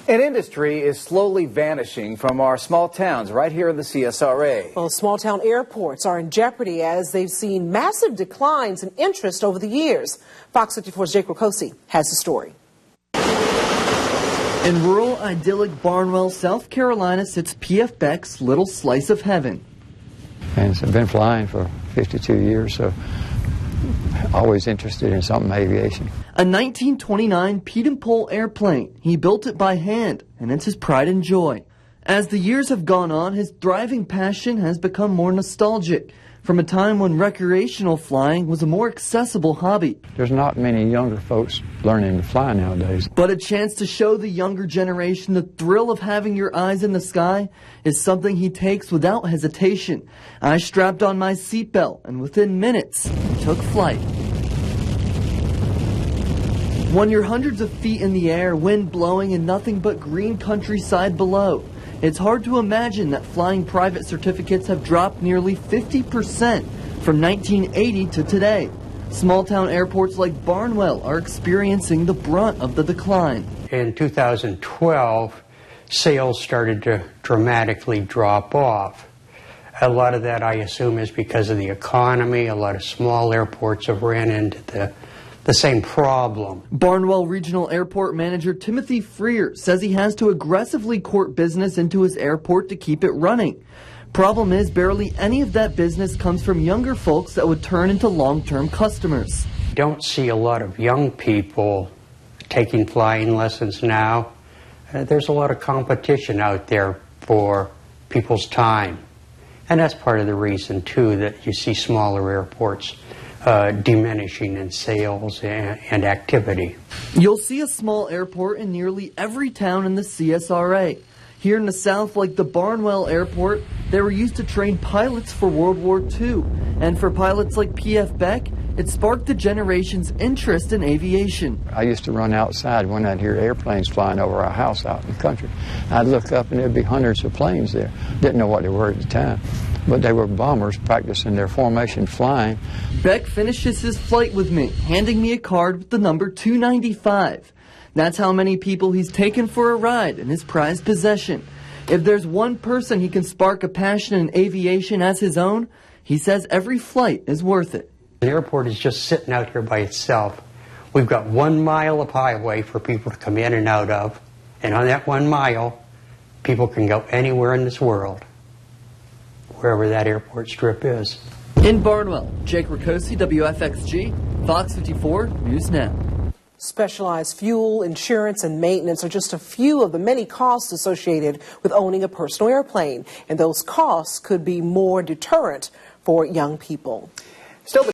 An industry is slowly vanishing from our small towns right here in the CSRA. Well, small town airports are in jeopardy as they've seen massive declines in interest over the years. Fox 54's Jake Rakosi has the story. In rural, idyllic Barnwell, South Carolina sits P.F. Beck's little slice of heaven. And I've been flying for 52 years, so always interested in something aviation. A 1929 Pete and Pole airplane. He built it by hand, and it's his pride and joy. As the years have gone on, his thriving passion has become more nostalgic, from a time when recreational flying was a more accessible hobby. There's not many younger folks learning to fly nowadays. But a chance to show the younger generation the thrill of having your eyes in the sky is something he takes without hesitation. I strapped on my seatbelt, and within minutes, he took flight. When you're hundreds of feet in the air, wind blowing, and nothing but green countryside below, it's hard to imagine that flying private certificates have dropped nearly 50% from 1980 to today. Small town airports like Barnwell are experiencing the brunt of the decline. In 2012, sales started to dramatically drop off. A lot of that, I assume, is because of the economy. A lot of small airports have ran into the same problem. Barnwell Regional Airport Manager Timothy Freer says he has to aggressively court business into his airport to keep it running. Problem is, barely any of that business comes from younger folks that would turn into long-term customers. Don't see a lot of young people taking flying lessons now. There's a lot of competition out there for people's time. And that's part of the reason, too, that you see smaller airports diminishing in sales and activity. You'll see a small airport in nearly every town in the CSRA. Here in the South, like the Barnwell Airport, they were used to train pilots for World War II. And for pilots like P.F. Beck, it sparked the generation's interest in aviation. I used to run outside when I'd hear airplanes flying over our house out in the country. I'd look up and there'd be hundreds of planes there. Didn't know what they were at the time, but they were bombers practicing their formation flying. Beck finishes his flight with me, handing me a card with the number 295. That's how many people he's taken for a ride in his prized possession. If there's one person he can spark a passion in aviation as his own, he says every flight is worth it. The airport is just sitting out here by itself. We've got 1 mile of highway for people to come in and out of, and on that 1 mile, people can go anywhere in this world, wherever that airport strip is. In Barnwell, Jake Rakosi, WFXG, Fox 54 News Now. Specialized fuel, insurance, and maintenance are just a few of the many costs associated with owning a personal airplane, and those costs could be more deterrent for young people. Still,